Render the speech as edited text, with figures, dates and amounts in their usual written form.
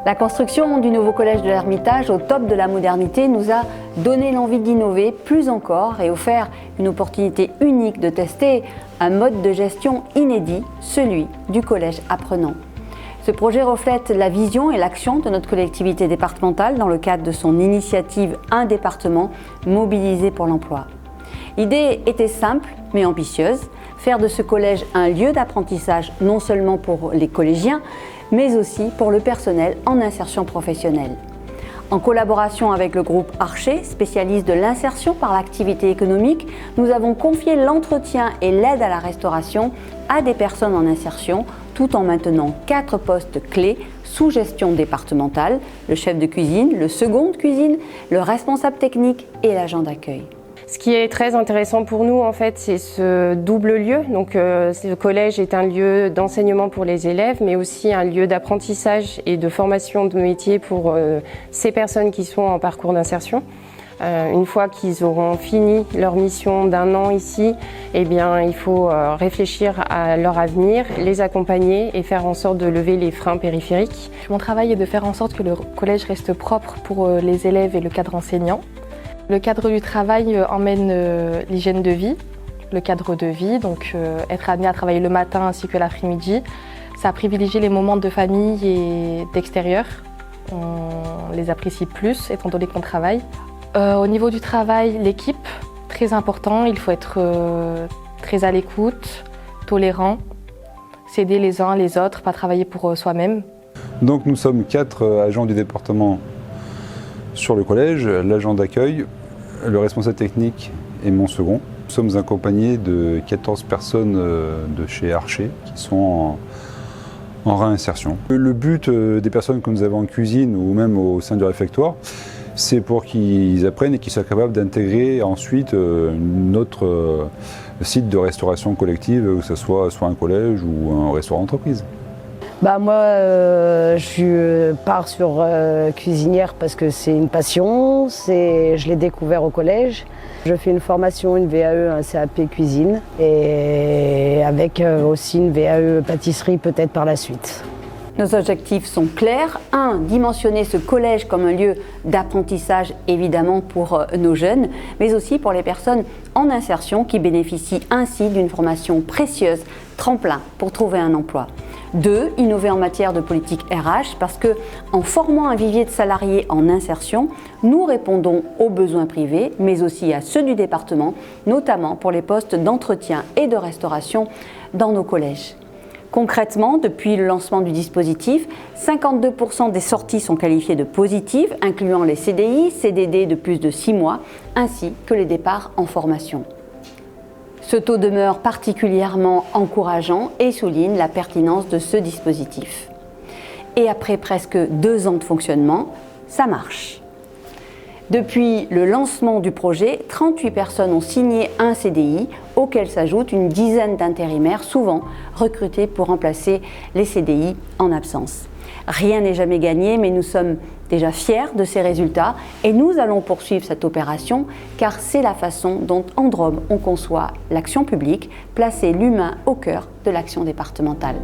La construction du nouveau collège de l'Ermitage au top de la modernité nous a donné l'envie d'innover plus encore et offert une opportunité unique de tester un mode de gestion inédit, celui du collège apprenant. Ce projet reflète la vision et l'action de notre collectivité départementale dans le cadre de son initiative Un département mobilisé pour l'emploi. L'idée était simple mais ambitieuse, faire de ce collège un lieu d'apprentissage non seulement pour les collégiens, mais aussi pour le personnel en insertion professionnelle. En collaboration avec le groupe Archer, spécialiste de l'insertion par l'activité économique, nous avons confié l'entretien et l'aide à la restauration à des personnes en insertion, tout en maintenant 4 postes clés sous gestion départementale, le chef de cuisine, le second de cuisine, le responsable technique et l'agent d'accueil. Ce qui est très intéressant pour nous, en fait, c'est ce double lieu. Donc, le collège est un lieu d'enseignement pour les élèves, mais aussi un lieu d'apprentissage et de formation de métier pour ces personnes qui sont en parcours d'insertion. Une fois qu'ils auront fini leur mission d'1 an ici, eh bien, il faut réfléchir à leur avenir, les accompagner et faire en sorte de lever les freins périphériques. Mon travail est de faire en sorte que le collège reste propre pour les élèves et le cadre enseignant. Le cadre du travail emmène l'hygiène de vie, le cadre de vie, donc être amené à travailler le matin ainsi que l'après-midi. Ça privilégie les moments de famille et d'extérieur. On les apprécie plus étant donné qu'on travaille. Au niveau du travail, l'équipe, très important, il faut être très à l'écoute, tolérant, s'aider les uns les autres, pas travailler pour soi-même. Donc nous sommes 4 agents du département sur le collège, l'agent d'accueil, le responsable technique et mon second. Nous sommes accompagnés de 14 personnes de chez Archer qui sont en réinsertion. Le but des personnes que nous avons en cuisine ou même au sein du réfectoire, c'est pour qu'ils apprennent et qu'ils soient capables d'intégrer ensuite notre site de restauration collective, que ce soit un collège ou un restaurant d'entreprise. Moi, je pars sur cuisinière parce que c'est une passion, je l'ai découvert au collège. Je fais une formation, une VAE, un CAP cuisine et avec aussi une VAE pâtisserie peut-être par la suite. Nos objectifs sont clairs. 1. Dimensionner ce collège comme un lieu d'apprentissage, évidemment pour nos jeunes, mais aussi pour les personnes en insertion qui bénéficient ainsi d'une formation précieuse, tremplin pour trouver un emploi. 2. Innover en matière de politique RH parce que, en formant un vivier de salariés en insertion, nous répondons aux besoins privés, mais aussi à ceux du département, notamment pour les postes d'entretien et de restauration dans nos collèges. Concrètement, depuis le lancement du dispositif, 52% des sorties sont qualifiées de positives, incluant les CDI, CDD de plus de 6 mois, ainsi que les départs en formation. Ce taux demeure particulièrement encourageant et souligne la pertinence de ce dispositif. Et après presque 2 ans de fonctionnement, ça marche. Depuis le lancement du projet, 38 personnes ont signé un CDI, auquel s'ajoute une dizaine d'intérimaires, souvent recrutés pour remplacer les CDI en absence. Rien n'est jamais gagné, mais nous sommes déjà fiers de ces résultats et nous allons poursuivre cette opération car c'est la façon dont en Drôme on conçoit l'action publique, placer l'humain au cœur de l'action départementale.